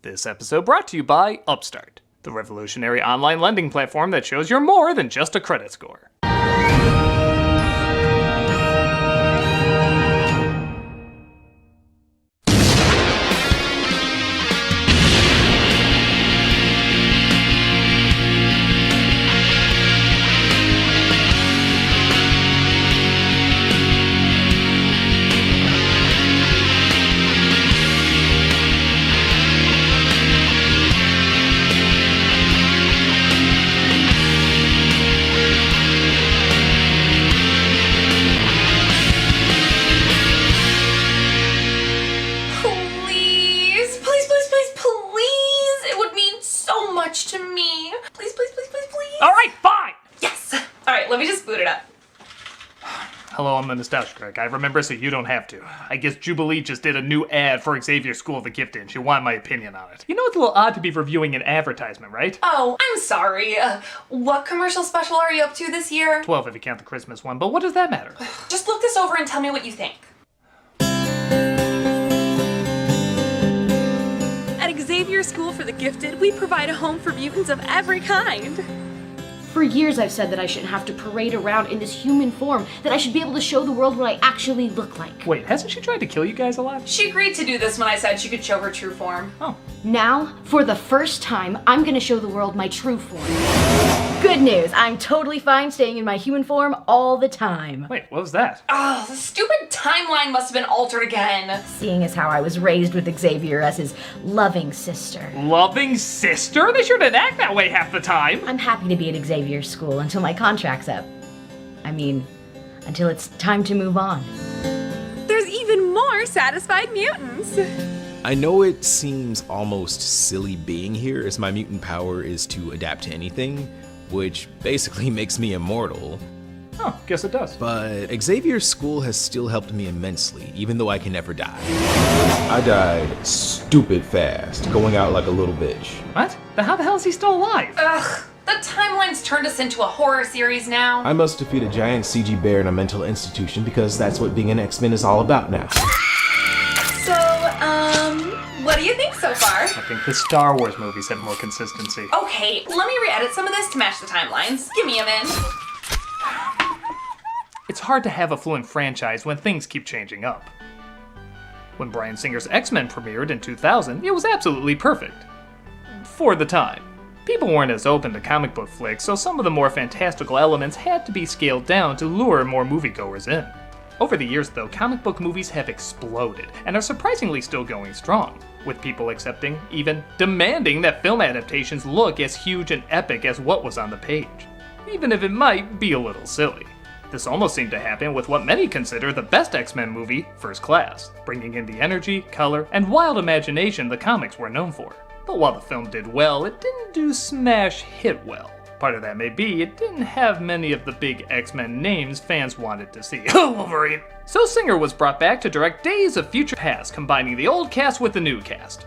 This episode brought to you by Upstart, the revolutionary online lending platform that shows you're more than just a credit score. Hello, I'm the Nostalgia Critic. I remember so you don't have to. I guess Jubilee just did a new ad for Xavier School of the Gifted and she wanted my opinion on it. You know it's a little odd to be reviewing an advertisement, right? Oh, I'm sorry. What commercial special are you up to this year? 12 if you count the Christmas one, but what does that matter? Just look this over and tell me what you think. At Xavier School for the Gifted, we provide a home for mutants of every kind. For years I've said that I shouldn't have to parade around in this human form, that I should be able to show the world what I actually look like. Wait, hasn't she tried to kill you guys a lot? She agreed to do this when I said she could show her true form. Oh. Now, for the first time, I'm gonna show the world my true form. Good news, I'm totally fine staying in my human form all the time. Wait, what was that? Oh, the stupid timeline must have been altered again. Seeing as how I was raised with Xavier as his loving sister. Loving sister? They sure didn't act that way half the time. I'm happy to be at Xavier School until my contract's up. I mean, until it's time to move on. There's even more satisfied mutants. I know it seems almost silly being here, as my mutant power is to adapt to anything, which basically makes me immortal. Oh, guess it does. But Xavier's school has still helped me immensely, even though I can never die. I died stupid fast, going out like a little bitch. What? Then how the hell is he still alive? Ugh, the timeline's turned us into a horror series now. I must defeat a giant CG bear in a mental institution because that's what being an X-Men is all about now. So, what do you think so far? I think the Star Wars movies have more consistency. Okay, let me re-edit some of this to match the timelines. Give me a min. It's hard to have a fluent franchise when things keep changing up. When Bryan Singer's X-Men premiered in 2000, it was absolutely perfect. For the time. People weren't as open to comic book flicks, so some of the more fantastical elements had to be scaled down to lure more moviegoers in. Over the years, though, comic book movies have exploded, and are surprisingly still going strong, with people accepting, even demanding that film adaptations look as huge and epic as what was on the page, even if it might be a little silly. This almost seemed to happen with what many consider the best X-Men movie, First Class, bringing in the energy, color, and wild imagination the comics were known for. But while the film did well, it didn't do smash hit well. Part of that may be it didn't have many of the big X-Men names fans wanted to see. Wolverine! So Singer was brought back to direct Days of Future Past, combining the old cast with the new cast.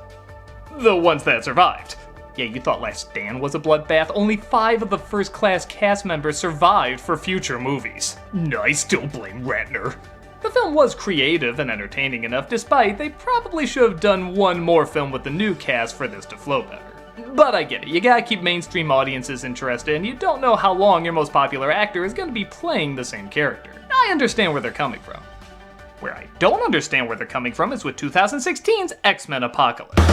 The ones that survived. Yeah, you thought Last Stand was a bloodbath? Only 5 of the First Class cast members survived for future movies. I still blame Ratner. The film was creative and entertaining enough, despite they probably should have done one more film with the new cast for this to flow better. But I get it, you gotta keep mainstream audiences interested, and you don't know how long your most popular actor is gonna be playing the same character. I understand where they're coming from. Where I don't understand where they're coming from is with 2016's X-Men Apocalypse.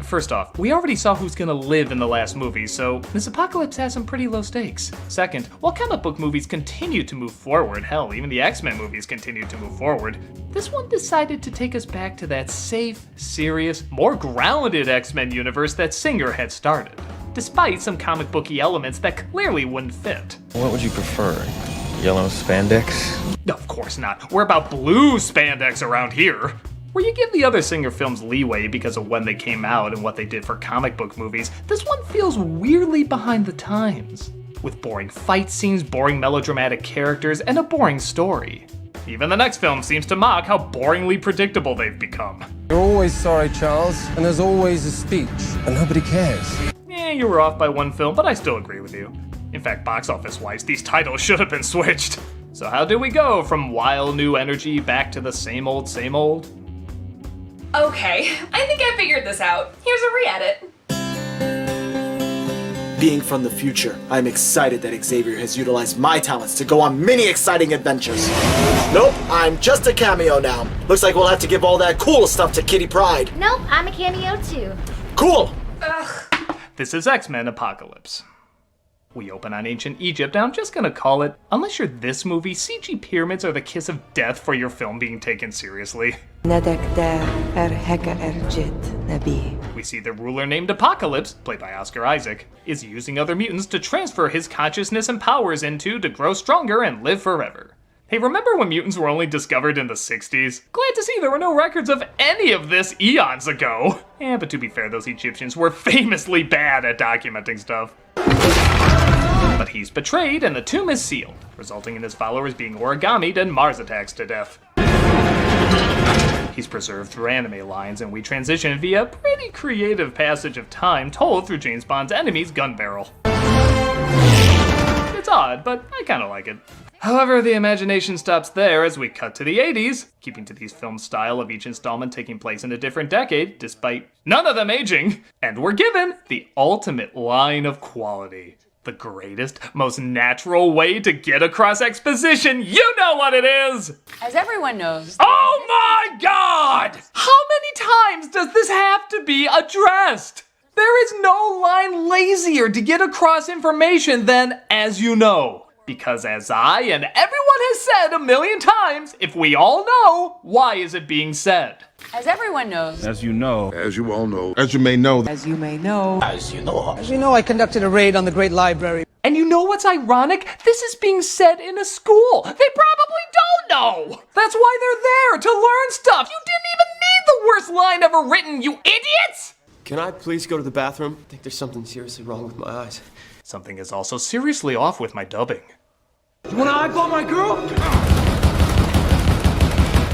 First off, we already saw who's gonna live in the last movie, so this apocalypse has some pretty low stakes. Second, while comic book movies continue to move forward, hell, even the X-Men movies continue to move forward, this one decided to take us back to that safe, serious, more grounded X-Men universe that Singer had started, despite some comic booky elements that clearly wouldn't fit. What would you prefer? Yellow spandex? Of course not. We're about blue spandex around here. Where you give the other Singer films leeway because of when they came out and what they did for comic book movies, this one feels weirdly behind the times. With boring fight scenes, boring melodramatic characters, and a boring story. Even the next film seems to mock how boringly predictable they've become. You're always sorry, Charles, and there's always a speech, and nobody cares. You were off by one film, but I still agree with you. In fact, box office-wise, these titles should have been switched. So how do we go from wild new energy back to the same old, same old? Okay, I think I figured this out. Here's a re-edit. Being from the future, I'm excited that Xavier has utilized my talents to go on many exciting adventures. Nope, I'm just a cameo now. Looks like we'll have to give all that cool stuff to Kitty Pryde. Nope, I'm a cameo too. Cool! This is X-Men Apocalypse. We open on ancient Egypt, and I'm just gonna call it, unless you're this movie, CG pyramids are the kiss of death for your film being taken seriously. We see the ruler named Apocalypse, played by Oscar Isaac, is using other mutants to transfer his consciousness and powers into to grow stronger and live forever. Hey, remember when mutants were only discovered in the 60s? Glad to see there were no records of any of this eons ago. But to be fair, those Egyptians were famously bad at documenting stuff. But he's betrayed and the tomb is sealed, resulting in his followers being origamied and Mars attacks to death. He's preserved through anime lines, and we transition via a pretty creative passage of time told through James Bond's enemy's gun barrel. It's odd, but I kinda like it. However, the imagination stops there as we cut to the 80s, keeping to these films' style of each installment taking place in a different decade, despite none of them aging. And we're given the ultimate line of quality. The greatest, most natural way to get across exposition. You know what it is! As everyone knows... Oh my god! How many times does this have to be addressed? There is no line lazier to get across information than as you know. Because as I and everyone has said a million times, if we all know, why is it being said? As everyone knows... As you know. As you all know. As you may know. As you may know. As you know, I conducted a raid on the Great Library. And you know what's ironic? This is being said in a school. They probably don't know. That's why they're there, to learn stuff. You didn't even need the worst line ever written, you idiots! Can I please go to the bathroom? I think there's something seriously wrong with my eyes. Something is also seriously off with my dubbing. You wanna eyeball my girl?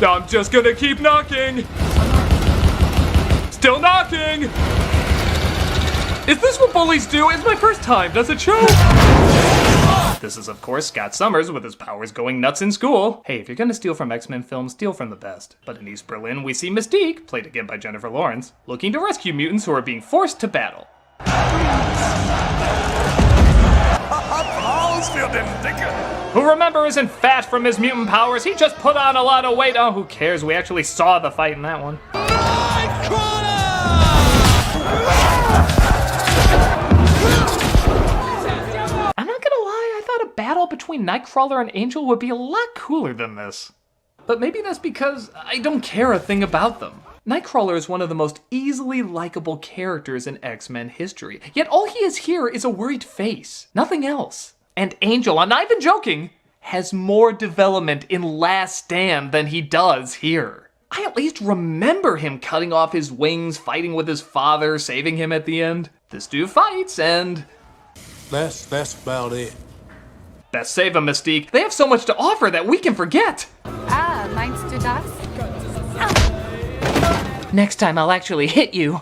I'm just gonna keep knocking. Still knocking. Is this what bullies do? It's my first time. Does it show? This is, of course, Scott Summers with his powers going nuts in school. Hey, if you're gonna steal from X-Men films, steal from the best. But in East Berlin, we see Mystique, played again by Jennifer Lawrence, looking to rescue mutants who are being forced to battle. Who remember isn't fat from his mutant powers, he just put on a lot of weight. Oh, who cares? We actually saw the fight in that one. I'm not gonna lie, I thought a battle between Nightcrawler and Angel would be a lot cooler than this. But maybe that's because I don't care a thing about them. Nightcrawler is one of the most easily likable characters in X-Men history, yet all he is here is a worried face, nothing else. And Angel, I'm not even joking, has more development in Last Stand than he does here. I at least remember him cutting off his wings, fighting with his father, saving him at the end. This dude fights, and... That's about it. Best save him, Mystique. They have so much to offer that we can forget. Meinst du das? Next time I'll actually hit you.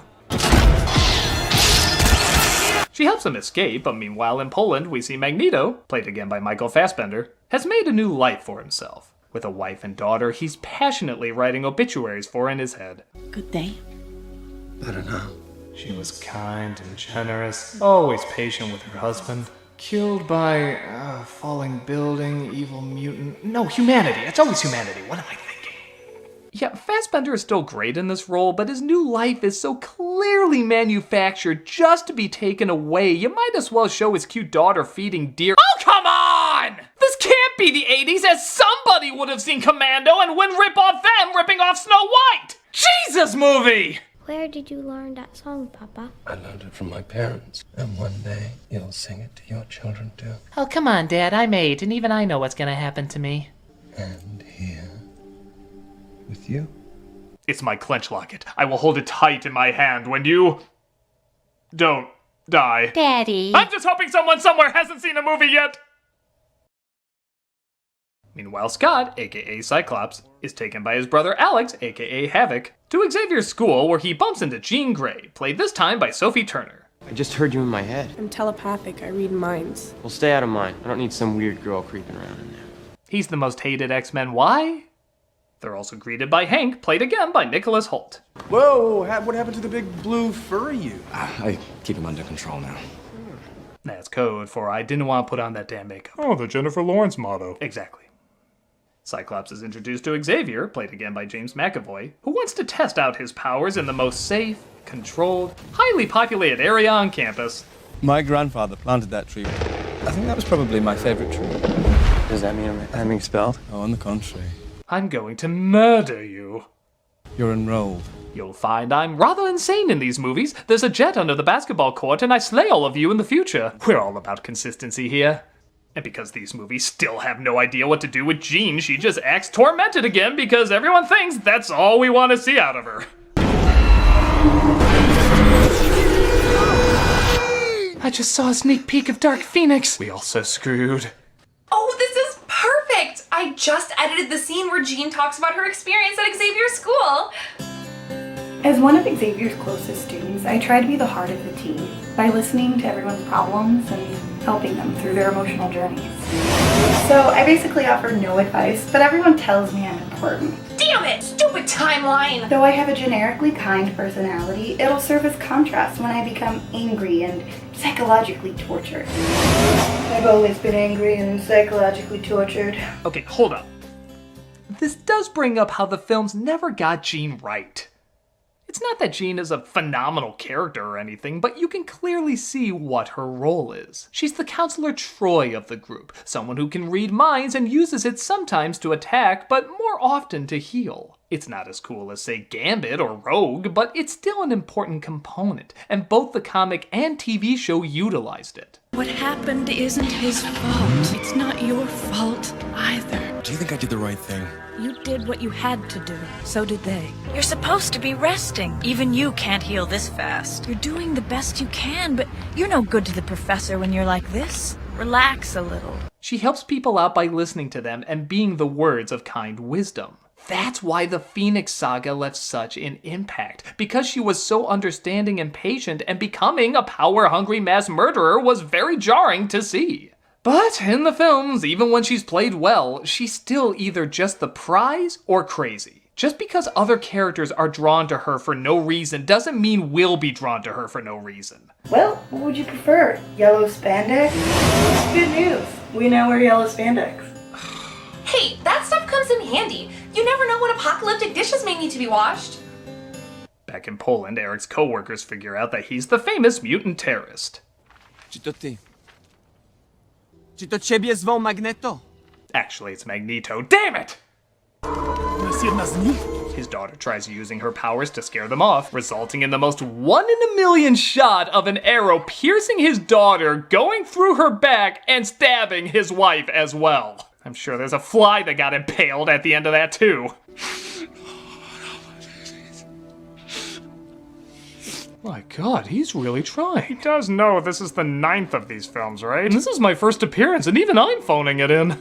She helps him escape, but meanwhile in Poland we see Magneto, played again by Michael Fassbender, has made a new life for himself. With a wife and daughter he's passionately writing obituaries for in his head. Good day. Better now. She was kind and generous, always patient with her husband. Killed by a falling building, evil mutant. No, humanity. It's always humanity. What am I thinking? Yeah, Fassbender is still great in this role, but his new life is so clearly manufactured just to be taken away. You might as well show his cute daughter feeding deer. Oh, come on! This can't be the 80s, as somebody would have seen Commando and wouldn't rip off them ripping off Snow White! Jesus movie! Where did you learn that song, Papa? I learned it from my parents. And one day, you'll sing it to your children too. Oh, come on, Dad. I'm 8, and even I know what's gonna happen to me. And here, with you. It's my clench locket. I will hold it tight in my hand when you... don't die. Daddy. I'm just hoping someone somewhere hasn't seen a movie yet! Meanwhile, Scott, aka Cyclops, is taken by his brother Alex, aka Havoc, to Xavier's school where he bumps into Jean Grey, played this time by Sophie Turner. I just heard you in my head. I'm telepathic. I read minds. Well, stay out of mine. I don't need some weird girl creeping around in there. He's the most hated X-Men. Why? They're also greeted by Hank, played again by Nicholas Hoult. Whoa, what happened to the big blue furry you? I keep him under control now. That's code for I didn't want to put on that damn makeup. Oh, the Jennifer Lawrence motto. Exactly. Cyclops is introduced to Xavier, played again by James McAvoy, who wants to test out his powers in the most safe, controlled, highly populated area on campus. My grandfather planted that tree. I think that was probably my favorite tree. Does that mean I'm expelled? Oh, on the contrary. I'm going to murder you. You're enrolled. You'll find I'm rather insane in these movies. There's a jet under the basketball court and I slay all of you in the future. We're all about consistency here. And because these movies still have no idea what to do with Jean, she just acts tormented again because everyone thinks that's all we want to see out of her. I just saw a sneak peek of Dark Phoenix. We all so screwed. Oh, this is perfect! I just edited the scene where Jean talks about her experience at Xavier's school. As one of Xavier's closest students, I try to be the heart of the team by listening to everyone's problems and helping them through their emotional journeys. So I basically offer no advice, but everyone tells me I'm important. Damn it! Stupid timeline! Though I have a generically kind personality, it'll serve as contrast when I become angry and psychologically tortured. I've always been angry and psychologically tortured. Okay, hold up. This does bring up how the films never got Jean right. It's not that Jean is a phenomenal character or anything, but you can clearly see what her role is. She's the Counselor Troy of the group, someone who can read minds and uses it sometimes to attack, but more often to heal. It's not as cool as, say, Gambit or Rogue, but it's still an important component, and both the comic and TV show utilized it. What happened isn't his fault. It's not your fault either. Do you think I did the right thing? You did what you had to do. So did they. You're supposed to be resting. Even you can't heal this fast. You're doing the best you can, but you're no good to the professor when you're like this. Relax a little. She helps people out by listening to them and being the words of kind wisdom. That's why the Phoenix Saga left such an impact, because she was so understanding and patient, and becoming a power-hungry mass murderer was very jarring to see. But in the films, even when she's played well, she's still either just the prize or crazy. Just because other characters are drawn to her for no reason doesn't mean we'll be drawn to her for no reason. Well, what would you prefer? Yellow spandex? Good news. We now wear yellow spandex. Hey, that stuff comes in handy. You never know when apocalyptic dishes may need to be washed. Back in Poland, Eric's co-workers figure out that he's the famous mutant terrorist. Czy to ty? Czy to ciebie zwą Magneto? Actually, it's Magneto. Damn it! His daughter tries using her powers to scare them off, resulting in the most 1 in a million shot of an arrow piercing his daughter, going through her back, and stabbing his wife as well. I'm sure there's a fly that got impaled at the end of that too. My god, he's really trying. He does know this is the 9th of these films, right? And this is my first appearance, and even I'm phoning it in.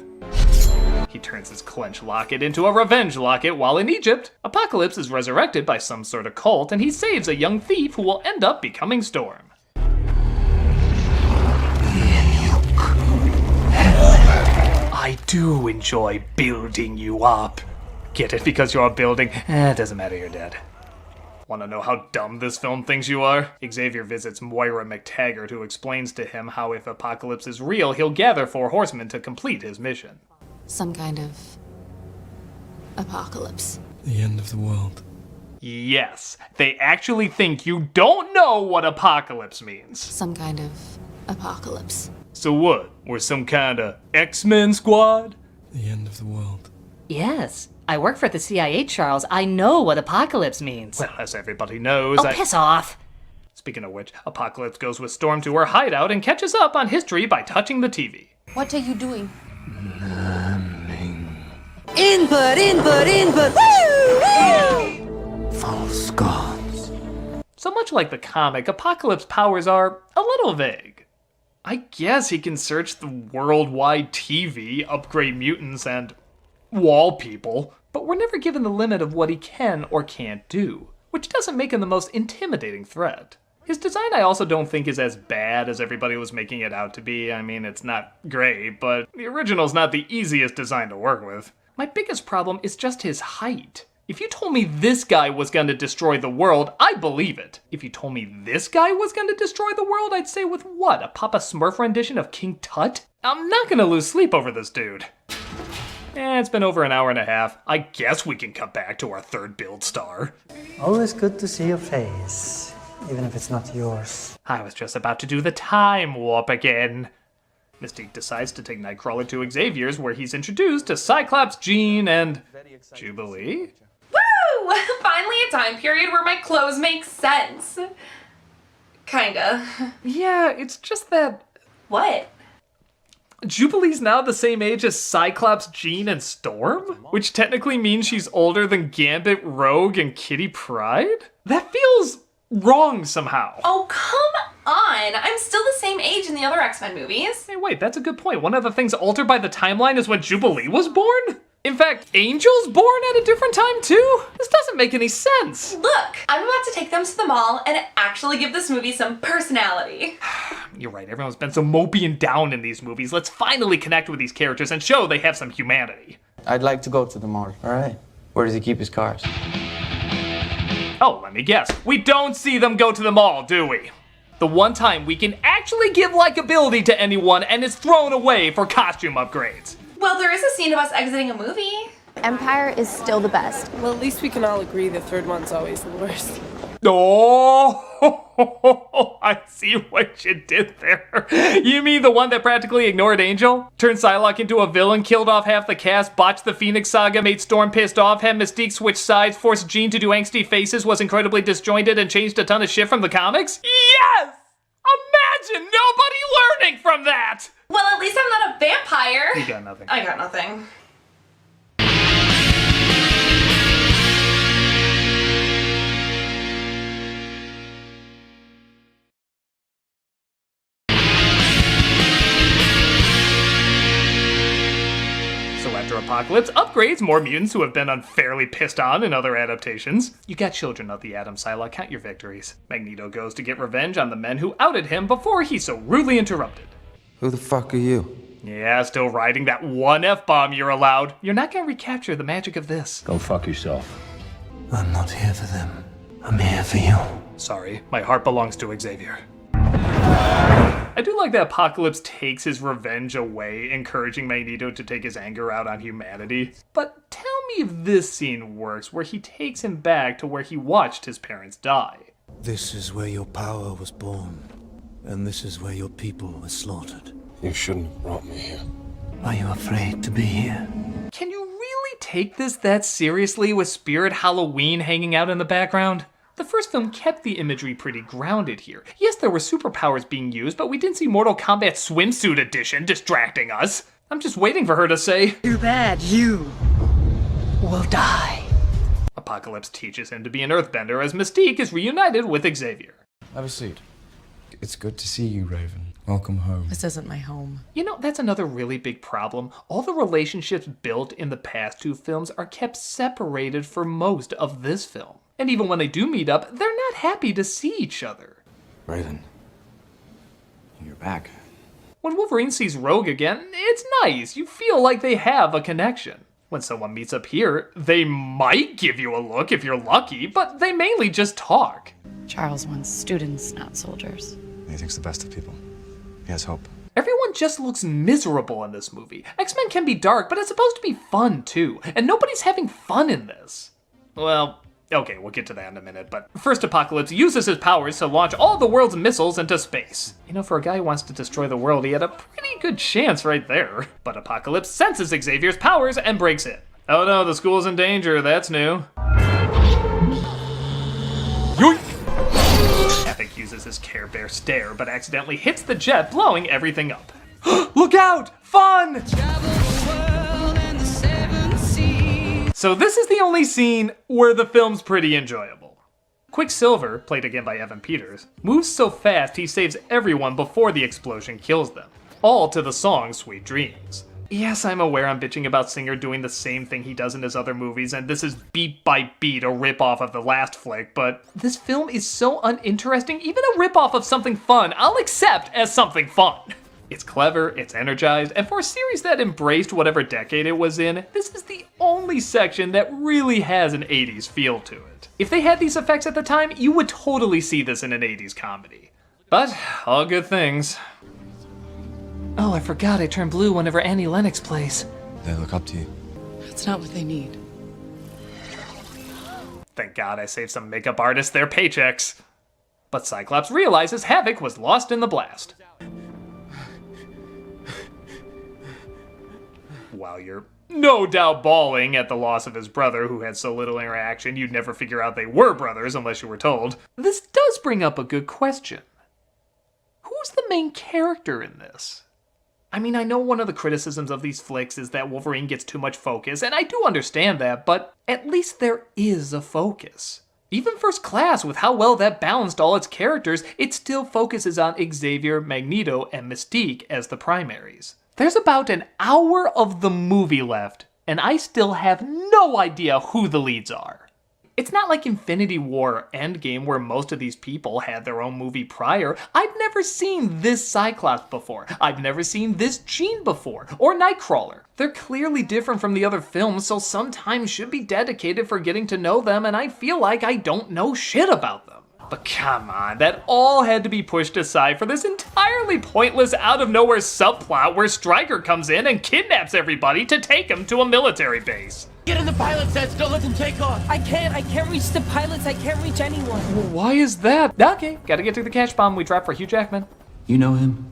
He turns his clench locket into a revenge locket while in Egypt. Apocalypse is resurrected by some sort of cult, and he saves a young thief who will end up becoming Storm. I do enjoy building you up. Get it? Because you're building? It doesn't matter, you're dead. Want to know how dumb this film thinks you are? Xavier visits Moira McTaggart, who explains to him how if Apocalypse is real, he'll gather 4 horsemen to complete his mission. Some kind of apocalypse. The end of the world. Yes, they actually think you don't know what apocalypse means. Some kind of apocalypse. So what? We're some kind of X-Men squad? The end of the world. Yes. I work for the CIA, Charles. I know what apocalypse means. Well, as everybody knows, piss off! Speaking of which, Apocalypse goes with Storm to her hideout and catches up on history by touching the TV. What are you doing? Input, input, input! Woo! Woo! False gods. So much like the comic, Apocalypse's powers are a little vague. I guess he can search the worldwide TV, upgrade mutants, and wall people, but we're never given the limit of what he can or can't do, which doesn't make him the most intimidating threat. His design I also don't think is as bad as everybody was making it out to be. I mean, it's not great, but the original's not the easiest design to work with. My biggest problem is just his height. If you told me this guy was going to destroy the world, I'd believe it. If you told me this guy was going to destroy the world, I'd say with what, a Papa Smurf rendition of King Tut? I'm not going to lose sleep over this dude. It's been over an hour and a half. I guess we can cut back to our third build star. Always good to see your face, even if it's not yours. I was just about to do the time warp again. Mystique decides to take Nightcrawler to Xavier's, where he's introduced to Cyclops, Jean, and Jubilee? Woo! Finally a time period where my clothes make sense. Kinda. Yeah, it's just that... What? Jubilee's now the same age as Cyclops, Jean, and Storm? Which technically means she's older than Gambit, Rogue, and Kitty Pryde? That feels wrong somehow. Oh, come on! I'm still the same age in the other X-Men movies. Hey, wait, that's a good point. One of the things altered by the timeline is when Jubilee was born? In fact, Angel's born at a different time too? This doesn't make any sense. Look, I'm about to take them to the mall and actually give this movie some personality. You're right, everyone's been so mopey and down in these movies. Let's finally connect with these characters and show they have some humanity. I'd like to go to the mall. All right. Where does he keep his cars? Oh, let me guess. We don't see them go to the mall, do we? The one time we can actually give likability to anyone and it's thrown away for costume upgrades. Well, there is a scene of us exiting a movie. Empire is still the best. Well, at least we can all agree the third one's always the worst. Oh, I see what you did there. You mean the one that practically ignored Angel? Turned Psylocke into a villain, killed off half the cast, botched the Phoenix Saga, made Storm pissed off, had Mystique switch sides, forced Jean to do angsty faces, was incredibly disjointed, and changed a ton of shit from the comics? Yes! Imagine nobody learning from that! Well, at least I'm not a vampire. You got nothing. I got nothing. So after Apocalypse upgrades more mutants who have been unfairly pissed on in other adaptations. You got Children of the Atom, Psylocke, count your victories. Magneto goes to get revenge on the men who outed him before he's so rudely interrupted. Who the fuck are you? Yeah, still riding that one F-bomb you're allowed. You're not gonna recapture the magic of this. Go fuck yourself. I'm not here for them. I'm here for you. Sorry, my heart belongs to Xavier. I do like that Apocalypse takes his revenge away, encouraging Magneto to take his anger out on humanity. But tell me if this scene works, where he takes him back to where he watched his parents die. This is where your power was born, and this is where your people were slaughtered. You shouldn't have brought me here. Are you afraid to be here? Can you really take this that seriously with Spirit Halloween hanging out in the background? The first film kept the imagery pretty grounded here. Yes, there were superpowers being used, but we didn't see Mortal Kombat Swimsuit Edition distracting us. I'm just waiting for her to say, "Too bad you will die." Apocalypse teaches him to be an earthbender as Mystique is reunited with Xavier. Have a seat. It's good to see you, Raven. Welcome home. This isn't my home. You know, that's another really big problem. All the relationships built in the past two films are kept separated for most of this film. And even when they do meet up, they're not happy to see each other. Raven, you're back. When Wolverine sees Rogue again, it's nice. You feel like they have a connection. When someone meets up here, they might give you a look if you're lucky, but they mainly just talk. Charles wants students, not soldiers. He thinks the best of people. He has hope. Everyone just looks miserable in this movie. X-Men can be dark, but it's supposed to be fun too, and nobody's having fun in this. Well, okay, we'll get to that in a minute, but first Apocalypse uses his powers to launch all the world's missiles into space. You know, for a guy who wants to destroy the world, he had a pretty good chance right there. But Apocalypse senses Xavier's powers and breaks in. Oh no, the school's in danger, that's new. Yoink! Epic uses his Care Bear stare, but accidentally hits the jet, blowing everything up. Look out! Fun! So this is the only scene where the film's pretty enjoyable. Quicksilver, played again by Evan Peters, moves so fast he saves everyone before the explosion kills them. All to the song Sweet Dreams. Yes, I'm aware I'm bitching about Singer doing the same thing he does in his other movies, and this is beat by beat a ripoff of the last flick, but this film is so uninteresting, even a ripoff of something fun I'll accept as something fun. It's clever, it's energized, and for a series that embraced whatever decade it was in, this is the only section that really has an 80s feel to it. If they had these effects at the time, you would totally see this in an 80s comedy. But, all good things. Oh, I forgot I turn blue whenever Annie Lennox plays. They look up to you. That's not what they need. Thank God I saved some makeup artists their paychecks. But Cyclops realizes Havoc was lost in the blast. While you're no doubt bawling at the loss of his brother, who had so little interaction you'd never figure out they were brothers unless you were told, this does bring up a good question. Who's the main character in this? I mean, I know one of the criticisms of these flicks is that Wolverine gets too much focus, and I do understand that, but at least there is a focus. Even First Class, with how well that balanced all its characters, it still focuses on Xavier, Magneto, and Mystique as the primaries. There's about an hour of the movie left, and I still have no idea who the leads are. It's not like Infinity War or Endgame where most of these people had their own movie prior. I've never seen this Cyclops before. I've never seen this Jean before, or Nightcrawler. They're clearly different from the other films, so some time should be dedicated for getting to know them, and I feel like I don't know shit about them. But come on, that all had to be pushed aside for this entirely pointless out-of-nowhere subplot where Stryker comes in and kidnaps everybody to take him to a military base. Get in the pilot sets, don't let them take off. I can't reach the pilots, I can't reach anyone. Well, why is that? Okay, gotta get to the cash bomb we dropped for Hugh Jackman. You know him?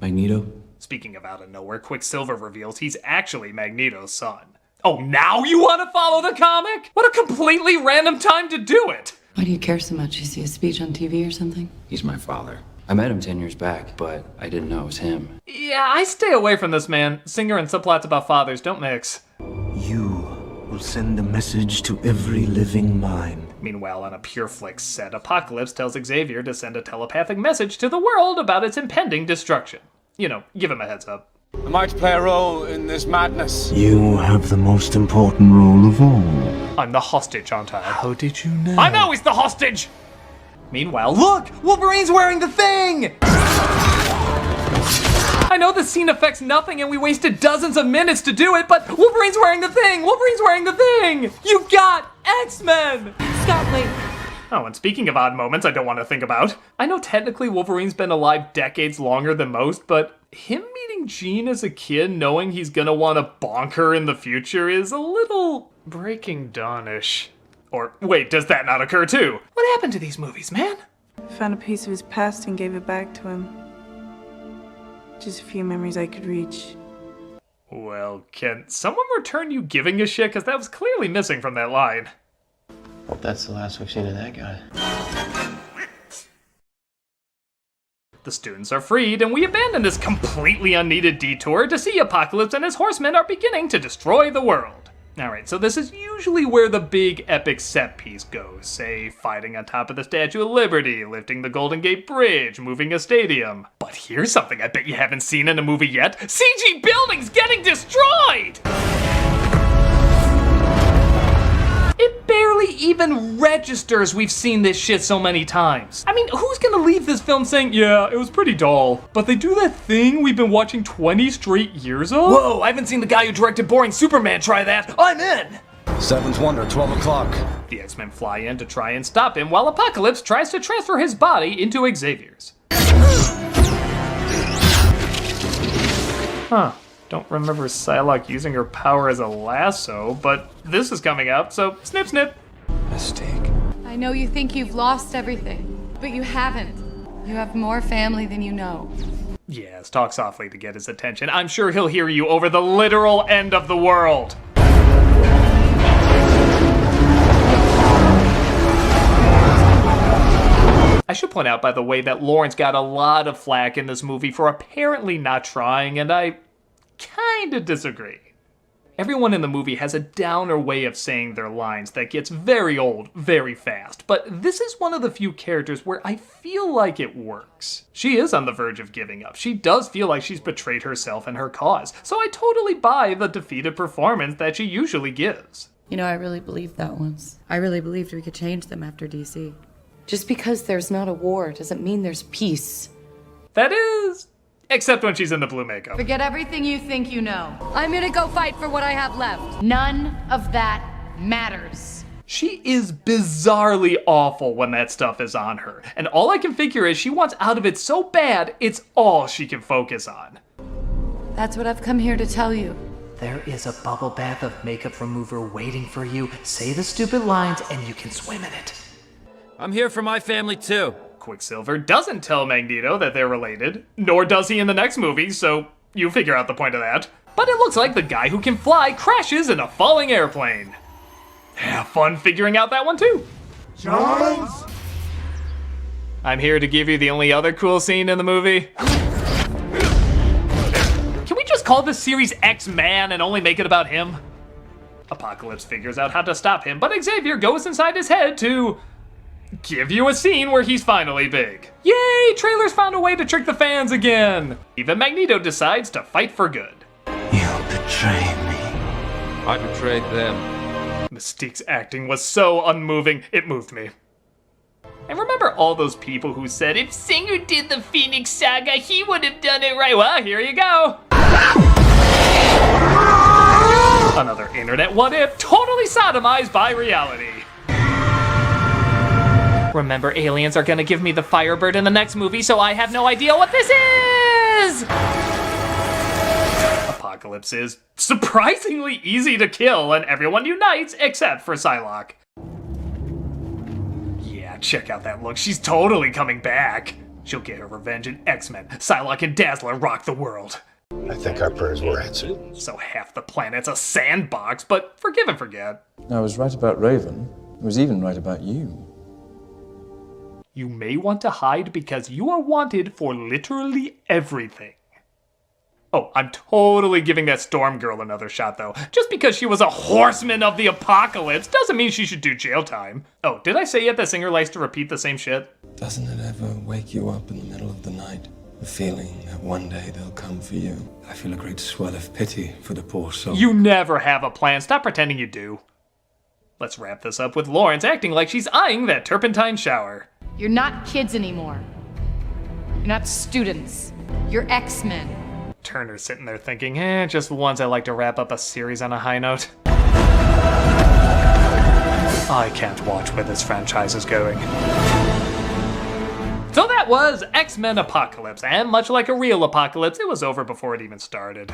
Magneto? Speaking of out of nowhere, Quicksilver reveals he's actually Magneto's son. Oh, now you want to follow the comic? What a completely random time to do it! Why do you care so much? You see a speech on TV or something? He's my father. I met him 10 years back, but I didn't know it was him. Yeah, I stay away from this man. Singer and subplots about fathers don't mix. You will send a message to every living mind. Meanwhile, on a Pure Flix set, Apocalypse tells Xavier to send a telepathic message to the world about its impending destruction. You know, give him a heads up. I might play a role in this madness. You have the most important role of all. I'm the hostage, aren't I? How did you know? I'm always the hostage! Meanwhile, look! Wolverine's wearing the thing! I know the scene affects nothing and we wasted dozens of minutes to do it, but Wolverine's wearing the thing! Wolverine's wearing the thing! You got X-Men! Scott, wait. Oh, and speaking of odd moments I don't want to think about, I know technically Wolverine's been alive decades longer than most, but him meeting Jean as a kid knowing he's gonna want to bonk her in the future is a little Breaking Dawn-ish. Or, wait, does that not occur too? What happened to these movies, man? I found a piece of his past and gave it back to him. Just a few memories I could reach. Well, can someone return you giving a shit? Because that was clearly missing from that line. Hope that's the last we've seen of that guy. The students are freed, and we abandon this completely unneeded detour to see Apocalypse and his horsemen are beginning to destroy the world. Alright, so this is usually where the big epic set piece goes, say fighting on top of the Statue of Liberty, lifting the Golden Gate Bridge, moving a stadium. But here's something I bet you haven't seen in a movie yet. CG buildings getting destroyed! It barely even registers we've seen this shit so many times. I mean, who's gonna leave this film saying, yeah, it was pretty dull, but they do that thing we've been watching 20 straight years of? Whoa, I haven't seen the guy who directed Boring Superman try that. I'm in! Seventh Wonder, 12 o'clock. The X-Men fly in to try and stop him while Apocalypse tries to transfer his body into Xavier's. Huh. Don't remember Psylocke using her power as a lasso, but this is coming out, so snip snip. Mistake. I know you think you've lost everything, but you haven't. You have more family than you know. Yes, talk softly to get his attention. I'm sure he'll hear you over the literal end of the world. I should point out, by the way, that Lawrence got a lot of flack in this movie for apparently not trying, and I kinda disagree. Everyone in the movie has a downer way of saying their lines that gets very old very fast, but this is one of the few characters where I feel like it works. She is on the verge of giving up. She does feel like she's betrayed herself and her cause, so I totally buy the defeated performance that she usually gives. You know, I really believed that once. I really believed we could change them after DC. Just because there's not a war doesn't mean there's peace. That is... except when she's in the blue makeup. Forget everything you think you know. I'm gonna go fight for what I have left. None of that matters. She is bizarrely awful when that stuff is on her, and all I can figure is she wants out of it so bad, it's all she can focus on. That's what I've come here to tell you. There is a bubble bath of makeup remover waiting for you. Say the stupid lines and you can swim in it. I'm here for my family too. Quicksilver doesn't tell Magneto that they're related, nor does he in the next movie, so you figure out the point of that. But it looks like the guy who can fly crashes in a falling airplane. Have fun figuring out that one too. Charles? I'm here to give you the only other cool scene in the movie. Can we just call this series X-Man and only make it about him? Apocalypse figures out how to stop him, but Xavier goes inside his head to give you a scene where he's finally big. Yay! Trailers found a way to trick the fans again! Even Magneto decides to fight for good. You betrayed me. I betrayed them. Mystique's acting was so unmoving, it moved me. And remember all those people who said, if Singer did the Phoenix Saga, he would have done it right. Well, here you go. Another internet what if, totally sodomized by reality. Remember, aliens are gonna give me the Firebird in the next movie, so I have no idea what this is! Apocalypse is surprisingly easy to kill, and everyone unites except for Psylocke. Yeah, check out that look. She's totally coming back. She'll get her revenge in X-Men. Psylocke and Dazzler rock the world. I think our prayers were answered. So half the planet's a sandbox, but forgive and forget. I was right about Raven. I was even right about you. You may want to hide because you are wanted for literally everything. Oh, I'm totally giving that Storm Girl another shot, though. Just because she was a horseman of the apocalypse doesn't mean she should do jail time. Oh, did I say yet that Singer likes to repeat the same shit? Doesn't it ever wake you up in the middle of the night? The feeling that one day they'll come for you. I feel a great swell of pity for the poor soul. You never have a plan. Stop pretending you do. Let's wrap this up with Lawrence acting like she's eyeing that turpentine shower. You're not kids anymore. You're not students. You're X-Men. Turner's sitting there thinking, just once I like to wrap up a series on a high note. I can't watch where this franchise is going. So that was X-Men Apocalypse, and much like a real apocalypse, it was over before it even started.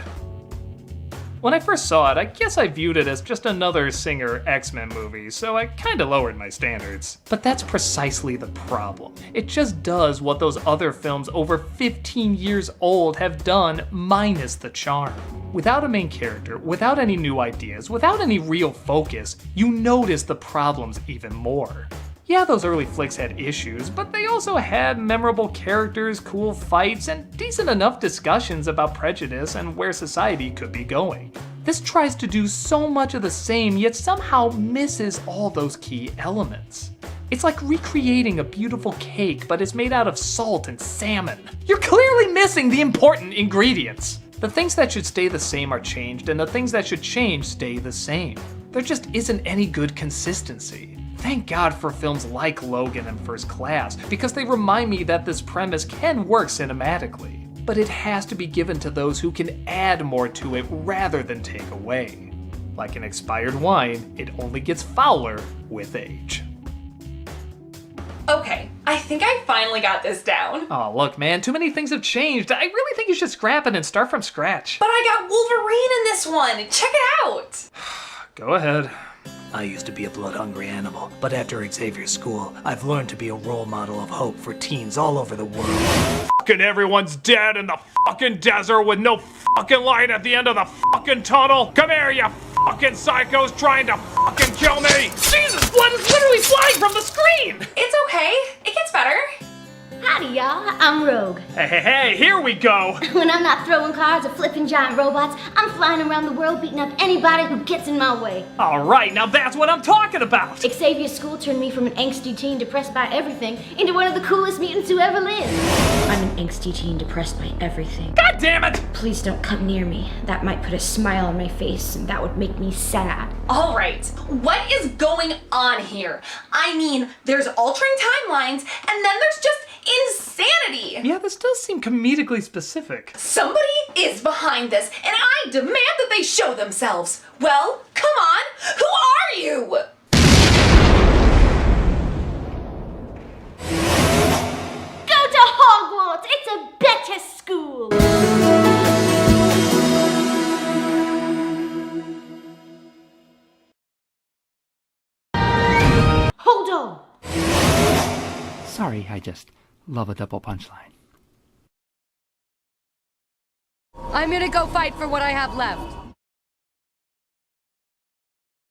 When I first saw it, I guess I viewed it as just another Singer X-Men movie, so I kinda lowered my standards. But that's precisely the problem. It just does what those other films over 15 years old have done, minus the charm. Without a main character, without any new ideas, without any real focus, you notice the problems even more. Yeah, those early flicks had issues, but they also had memorable characters, cool fights, and decent enough discussions about prejudice and where society could be going. This tries to do so much of the same, yet somehow misses all those key elements. It's like recreating a beautiful cake, but it's made out of salt and salmon. You're clearly missing the important ingredients. The things that should stay the same are changed, and the things that should change stay the same. There just isn't any good consistency. Thank God for films like Logan and First Class, because they remind me that this premise can work cinematically, but it has to be given to those who can add more to it rather than take away. Like an expired wine, it only gets fouler with age. Okay, I think I finally got this down. Oh, look, man, too many things have changed. I really think you should scrap it and start from scratch. But I got Wolverine in this one. Check it out. Go ahead. I used to be a blood-hungry animal, but after Xavier's school, I've learned to be a role model of hope for teens all over the world. Fucking everyone's dead in the fucking desert with no fucking light at the end of the fucking tunnel. Come here, you fucking psychos trying to fucking kill me. Jesus, blood is literally flying from the screen. It's okay. It gets better. Howdy, y'all. I'm Rose. rogue. Hey, here we go! When I'm not throwing cars or flipping giant robots, I'm flying around the world beating up anybody who gets in my way. Alright, now that's what I'm talking about! Xavier School turned me from an angsty teen depressed by everything into one of the coolest mutants who ever lived. I'm an angsty teen depressed by everything. God damn it! Please don't come near me. That might put a smile on my face, and that would make me sad. Alright, what is going on here? I mean, there's altering timelines, and then there's just insanity! Yeah, this does seem comedically specific. Somebody is behind this, and I demand that they show themselves. Well, come on, who are you? Go to Hogwarts! It's a better school! Hold on! Sorry, I just love a double punchline. I'm gonna go fight for what I have left.